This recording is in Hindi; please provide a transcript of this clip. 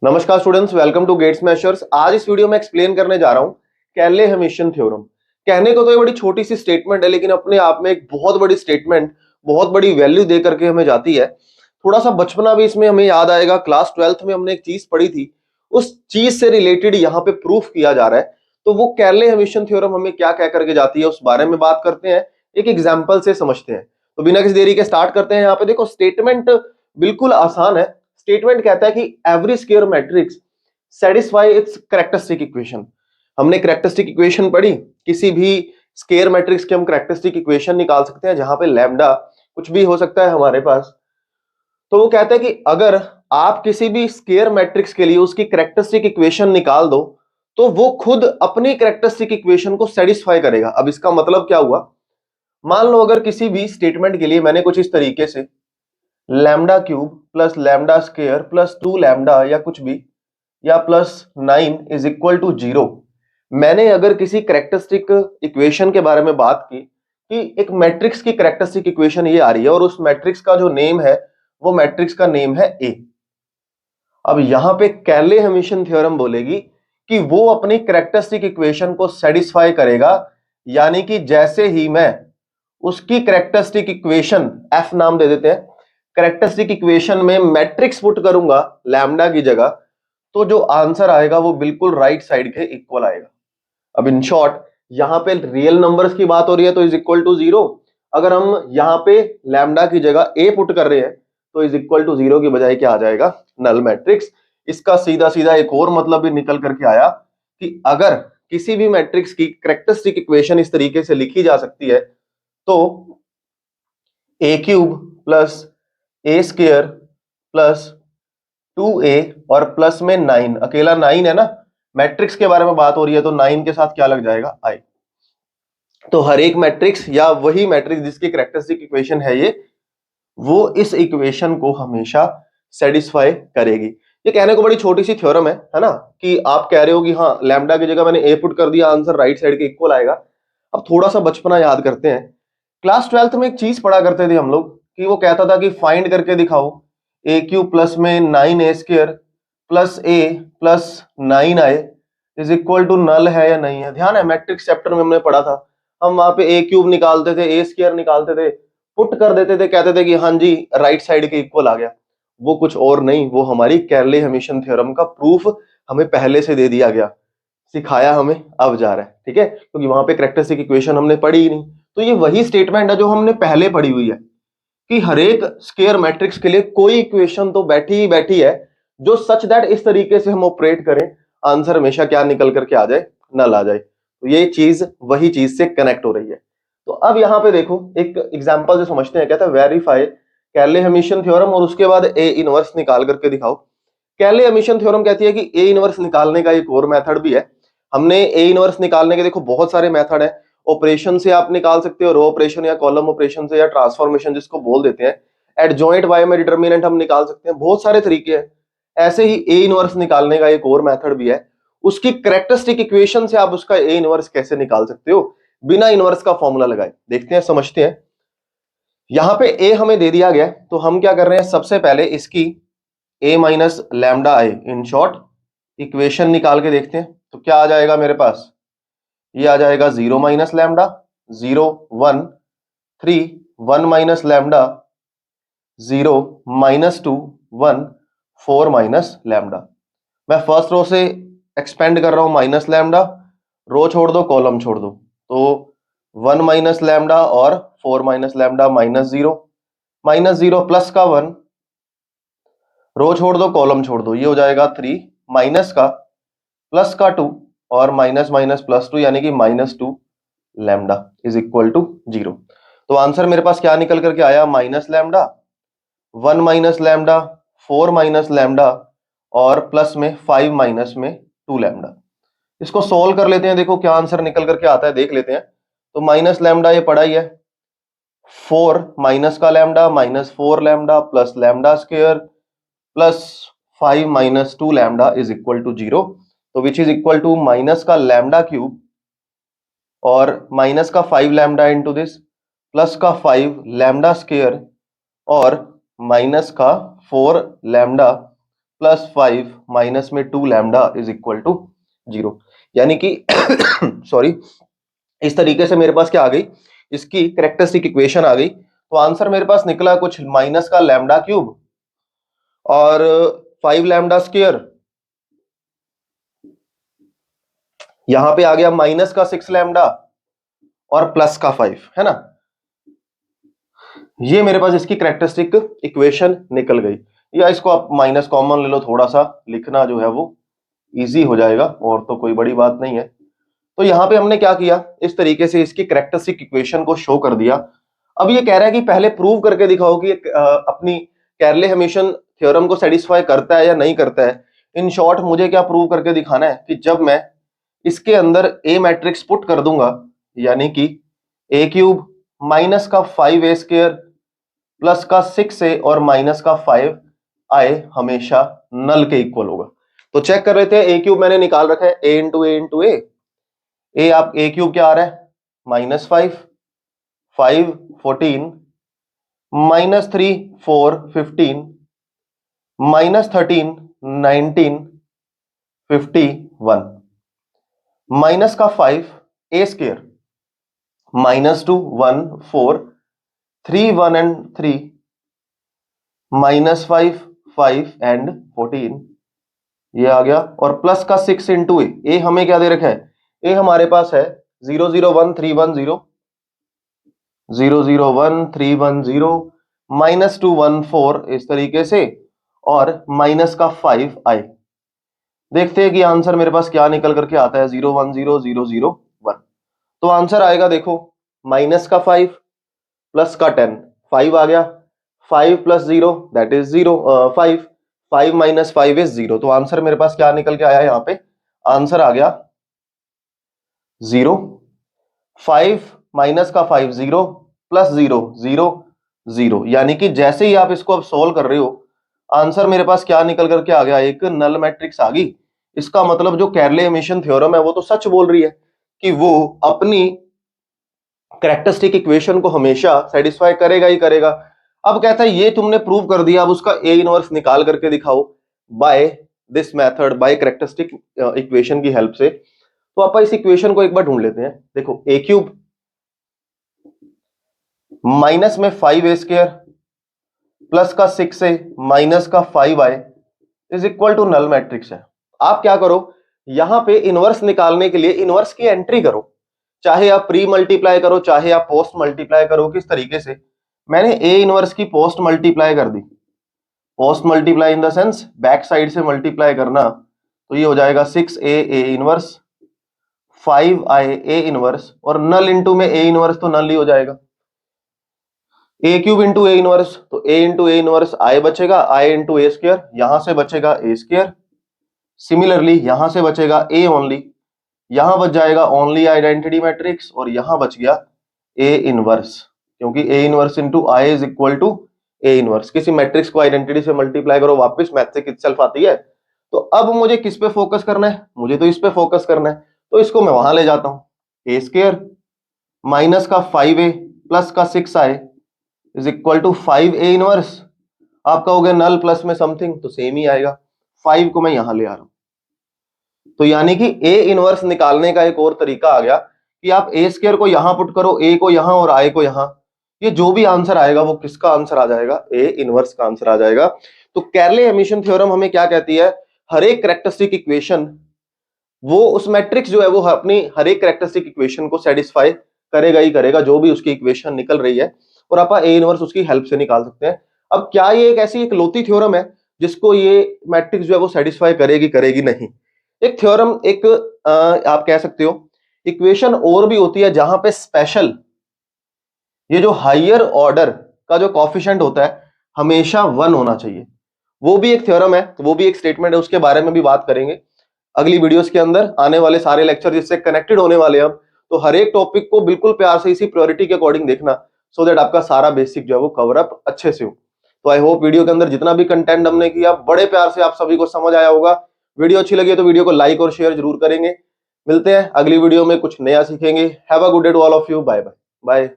नमस्कार students, welcome to gates measures. आज इस वीडियो में एक्सप्लेन करने जा रहा हूं कैले-हेमिशन थ्योरम। कहने को तो ये बड़ी छोटी सी स्टेटमेंट है, लेकिन अपने आप में एक बहुत बड़ी स्टेटमेंट, बहुत बड़ी वैल्यू दे करके हमें जाती है। थोड़ा सा बचपना भी इसमें हमें याद आएगा। क्लास 12th में हमने एक चीज पढ़ी थी, उस चीज से रिलेटेड यहाँ पे प्रूफ किया जा रहा है। तो वो कैले-हेमिशन थ्योरम हमें क्या कह करके जाती है, उस बारे में बात करते हैं, एक एग्जाम्पल से समझते हैं। तो बिना किसी देरी के स्टार्ट करते हैं। यहाँ पे देखो, स्टेटमेंट बिल्कुल आसान है। स्टेटमेंट कहता है कि every square matrix satisfy it's characteristic equation. हमने कैरेक्टरिस्टिक इक्वेशन पढ़ी, किसी भी स्क्वायर मैट्रिक्स के हम कैरेक्टरिस्टिक इक्वेशन निकाल सकते हैं, जहां पे लैम्डा कुछ भी हो सकता है हमारे पास। तो वो कहता है कि अगर आप किसी भी स्क्वायर मैट्रिक्स के लिए उसकी कैरेक्टरिस्टिक इक्वेशन निकाल दो, तो वो खुद अपनी कैरेक्टरिस्टिक इक्वेशन को सेटिस्फाई करेगा। अब इसका मतलब क्या हुआ? मान लो अगर किसी भी स्टेटमेंट के लिए मैंने कुछ इस तरीके से lambda cube plus lambda square plus 2 lambda या कुछ भी, या प्लस 9 इज इक्वल टू 0, मैंने अगर किसी कैरेक्टरिस्टिक इक्वेशन के बारे में बात की कि एक मैट्रिक्स की कैरेक्टरिस्टिक इक्वेशन ये आ रही है और उस मैट्रिक्स का जो नेम है, वो मैट्रिक्स का नेम है ए। अब यहां पे कैले-हेमिशन थ्योरम बोलेगी कि वो अपनी कैरेक्टरिस्टिक इक्वेशन को सेटिस्फाई करेगा, यानी कि जैसे ही मैं उसकी कैरेक्टरिस्टिक इक्वेशन एफ नाम दे देते हैं, कैरेक्टरिस्टिक इक्वेशन में मैट्रिक्स पुट करूंगा लैम्डा की जगह, तो जो आंसर आएगा वो बिल्कुल राइट साइड के इक्वल आएगा। अब इन शॉर्ट, यहां पे रियल नंबर्स की बात हो रही है तो इज इक्वल टू 0। अगर हम यहां पे लैम्डा की जगह ए पुट कर रहे हैं तो इज इक्वल टू 0 की बजाय क्या आ जाएगा? Null matrix. इसका सीधा सीधा एक और मतलब भी निकल करके आया कि अगर किसी भी मैट्रिक्स की कैरेक्टरिस्टिक इक्वेशन इस तरीके से लिखी जा सकती है, तो ए क्यूब प्लस ए स्क्वायर प्लस 2a और प्लस में 9, अकेला 9 है ना, मैट्रिक्स के बारे में बात हो रही है तो 9 के साथ क्या लग जाएगा? आई। तो हर एक मैट्रिक्स या वही मैट्रिक्स जिसकी कैरेक्टरिस्टिक इक्वेशन है ये, वो इस इक्वेशन को हमेशा सेटिस्फाई करेगी। ये कहने को बड़ी छोटी सी थ्योरम है ना, कि आप कह रहे हो कि हाँ लैम्डा की जगह मैंने ए पुट कर दिया, आंसर राइट साइड के इक्वल आएगा। अब थोड़ा सा बचपना याद करते हैं। क्लास 12th में एक चीज पढ़ा करते थे हम लोग, कि वो कहता था कि फाइंड करके दिखाओ ए क्यूब प्लस में 9a square plus a plus 9i is equal to null है या नहीं है। ध्यान है, मैट्रिक्स चैप्टर में हमने पढ़ा था। हम वहां पे ए क्यूब निकालते थे, ए स्क्वायर निकालते थे, पुट कर देते थे, कहते थे कि हाँ जी राइट साइड के इक्वल आ गया। वो कुछ और नहीं, वो हमारी कैले-हेमिशन थ्योरम का प्रूफ हमें पहले से दे दिया गया, सिखाया हमें अब जा रहा है। ठीक है, क्योंकि वहां पे कैरेक्टरिस्टिक इक्वेशन हमने पढ़ी ही नहीं। तो ये वही स्टेटमेंट है जो हमने पहले पढ़ी हुई है, कि हर एक स्क्वायर मैट्रिक्स के लिए कोई इक्वेशन तो बैठी ही बैठी है, जो सच दैट इस तरीके से हम ऑपरेट करें, आंसर हमेशा क्या निकल करके आ जाए? नल आ जाए। तो ये चीज वही चीज से कनेक्ट हो रही है। तो अब यहां पे देखो, एक एग्जांपल से समझते हैं। कहता है वेरीफाई कैले-हेमिशन थ्योरम और उसके बाद ए इनवर्स निकाल करके दिखाओ। कैले-हेमिशन थ्योरम कहती है कि ए इनवर्स निकालने का एक और मेथड भी है। हमने ए इनवर्स निकालने के देखो बहुत सारे मेथड है। ऑपरेशन से आप निकाल सकते हो, रो ऑपरेशन या कॉलम ऑपरेशन से, या ट्रांसफॉर्मेशन जिसको बोल देते हैं। एडजॉइंट वाई में डिटर्मिनेंट हम निकाल सकते हैं। बहुत सारे तरीके हैं। ऐसे ही ए इनवर्स निकालने का एक और मेथड भी है। उसकी कैरेक्टरिस्टिक इक्वेशन से आप उसका ए इनवर्स कैसे निकाल सकते हो बिना इनवर्स का फॉर्मूला लगाए, देखते हैं, समझते हैं। यहां पे ए हमें दे दिया गया, तो हम क्या कर रहे हैं? सबसे पहले इसकी A minus lambda I, in short equation निकाल के देखते हैं। तो क्या आ जाएगा मेरे पास? ये आ जाएगा 0 minus lambda, 0 1 3 1 minus lambda, 0 minus 2 1 4 minus lambda. मैं फर्स्ट रो से एक्सपेंड कर रहा हूं, माइनस लैम्डा, रो छोड़ दो कॉलम छोड़ दो, तो 1 माइनस लैम्डा और 4 minus lambda minus 0, minus 0 plus का 1, रो छोड़ दो कॉलम छोड़ दो, ये हो जाएगा 3 माइनस का प्लस का 2 और माइनस माइनस प्लस 2, यानी कि minus 2 lambda is equal to 0। तो आंसर मेरे पास क्या निकल करके आया? Minus lambda, 1 minus lambda, 4 minus lambda और प्लस में 5 माइनस में 2 लैम्डा। इसको सोल्व कर लेते हैं, देखो क्या आंसर निकल करके आता है, देख लेते हैं। तो माइनस लैम्डा ये पड़ा ही है, 4 माइनस का lambda minus 4 lambda plus lambda square plus 5 minus 2 lambda is equal to 0। तो which is equal to minus का लैम्डा क्यूब और माइनस का 5 लैम्डा इंटू दिस प्लस का 5 लैम्डा स्क्वायर और माइनस का 4 लैम्डा प्लस 5 माइनस में 2 लैम्डा इज इक्वल टू 0। यानी कि सॉरी, इस तरीके से मेरे पास क्या आ गई, इसकी कैरेक्टरिस्टिक इक्वेशन आ गई। तो आंसर मेरे पास निकला कुछ माइनस का लैम्डा क्यूब और 5 लैम्डा स्क्वायर, यहां पे आ गया माइनस का 6 लैम्डा और प्लस का 5, है ना। ये मेरे पास इसकी कैरेक्टरिस्टिक इक्वेशन निकल गई। या इसको आप माइनस कॉमन ले लो, थोड़ा सा लिखना जो है वो इजी हो जाएगा, और तो कोई बड़ी बात नहीं है। तो यहां पे हमने क्या किया, इस तरीके से इसकी कैरेक्टरिस्टिक इक्वेशन को शो कर दिया। अब ये कह रहा है कि पहले प्रूव करके दिखाओ कि अपनी कैरले-हेमिशन थ्योरम को सेटिस्फाई करता है या नहीं करता है। इन शॉर्ट मुझे क्या प्रूव करके दिखाना है कि जब मैं इसके अंदर ए मैट्रिक्स पुट कर दूंगा, यानी कि ए क्यूब माइनस का 5 ए स्क्वायर प्लस का 6 ए और माइनस का 5 आई हमेशा नल के इक्वल होगा। तो चेक कर रहे थे, ए क्यूब मैंने निकाल रखा है, ए इंटू ए इंटू ए आप ए क्यूब क्या आ रहा है -5, 5 14, -3 4 15, -13 19 51, माइनस का 5 ए स्क्वायर -2 1 4 3 1 एंड 3 -5 5 एंड 14, ये आ गया। और प्लस का 6 इंटू ए हमें क्या दे रखा है, ए हमारे पास है 0 0 1 3 1 0 0 0 1 3 1 0 -2 1 4 इस तरीके से, और माइनस का 5 आई। देखते हैं कि आंसर मेरे पास क्या निकल करके आता है, 0 1 0 0 0 1। तो आंसर आएगा, देखो माइनस का 5 प्लस का 10, 5 आ गया, 5 plus 0 that is 0 5, 5 minus 5 is 0। तो आंसर मेरे पास क्या निकल के आया, यहाँ पे आंसर आ गया 0, 5 माइनस का 5 0 प्लस 0 0 0। यानी कि जैसे ही आप इसको अब सोल्व कर रहे हो, आंसर मेरे पास क्या निकल करके आ गया, एक नल मैट्रिक्स आ गई। इसका मतलब जो कैरले-हेमिशन थ्योरम है वो तो सच बोल रही है कि वो अपनी कैरेक्टरिस्टिक इक्वेशन को हमेशा सेटिस्फाई करेगा ही करेगा। अब कहता है ये तुमने प्रूव कर दिया, अब उसका ए इनवर्स निकाल करके दिखाओ by this method, by characteristic equation की हेल्प से। तो आप इस इक्वेशन को एक बार ढूंढ लेते हैं। देखो ए क्यूब माइनस में 5 ए स्क्वायर प्लस का 6 ए माइनस का 5 I is equal to null matrix है। आप क्या करो, यहां पे इनवर्स निकालने के लिए इनवर्स की एंट्री करो, चाहे आप प्री मल्टीप्लाई करो चाहे आप पोस्ट मल्टीप्लाई करो। किस तरीके से, मैंने ए इनवर्स की पोस्ट मल्टीप्लाई कर दी, post multiply in the sense back side से मल्टीप्लाई करना, तो ये हो जाएगा 6 A inverse 5 I A inverse, और नल इंटू में ए इनवर्स तो नल ही हो जाएगा, ए क्यूब इंटू ए इनवर्स, तो ए इंटू ए इनवर्स आई बचेगा, आई इंटू ए स्क्वायर, यहां से बचेगा ए स्क्वायर। सिमिलरली यहां से बचेगा ए ओनली, यहां बच जाएगा ओनली आइडेंटिटी मैट्रिक्स, और यहां बच गया ए इनवर्स, क्योंकि A inverse into I is equal to A inverse. किसी मैट्रिक्स को आइडेंटिटी से मल्टीप्लाई करो, वापस मैट्रिक्स इटसेल्फ आती है। तो अब मुझे किस पे फोकस करना है, मुझे तो इस पे फोकस करना है, तो इसको मैं वहां ले जाता हूं, ए स्क्वायर माइनस का 5 ए प्लस का 6 I is equal to 5 A inverse. आप कहोगे नल प्लस में समथिंग, तो सेम ही आएगा, 5 को मैं यहां ले आ रहा हूं। तो यानी कि ए इनवर्स निकालने का एक और तरीका आ गया कि आप ए स्क्वायर को यहां पुट करो, ए को यहां और आई को यहां, ये जो भी आंसर आएगा वो किसका आंसर आ जाएगा, ए इनवर्स का आंसर आ जाएगा। तो कैरले-हेमिशन थ्योरम हमें क्या कहती है, हर एक कैरेक्टरिस्टिक इक्वेशन, वो उस मैट्रिक्स जो है वो अपनी हर एक कैरेक्टरिस्टिक इक्वेशन को सेटिस्फाई करेगा ही करेगा, जो भी उसकी इक्वेशन निकल रही है, और आप ए इनवर्स उसकी हेल्प से निकाल सकते हैं। अब क्या ये एक ऐसी इकलौती थ्योरम है जिसको ये मैट्रिक्स जो है वो सेटिस्फाई करेगी, करेगी नहीं। एक थ्योरम, एक आप कह सकते हो इक्वेशन और भी होती है जहां पे स्पेशल ये जो हायर ऑर्डर का जो कोएफिशिएंट होता है हमेशा 1 होना चाहिए, वो भी एक थ्योरम है, वो भी एक स्टेटमेंट है, उसके बारे में भी बात करेंगे अगली वीडियोस के अंदर। आने वाले सारे लेक्चर जिससे कनेक्टेड होने वाले हैं हम, तो हर एक टॉपिक को बिल्कुल प्यार से इसी प्रायोरिटी के अकॉर्डिंग देखना, सो दैट आपका सारा बेसिक जो है वो कवर अप अच्छे से हो। तो आई होप वीडियो के अंदर जितना भी कंटेंट हमने किया बड़े प्यार से आप सभी को समझ आया होगा। वीडियो अच्छी लगी तो वीडियो को लाइक और शेयर जरूर करेंगे। मिलते हैं अगली वीडियो में, कुछ नया सीखेंगे। Have a good day to all of you, bye bye bye.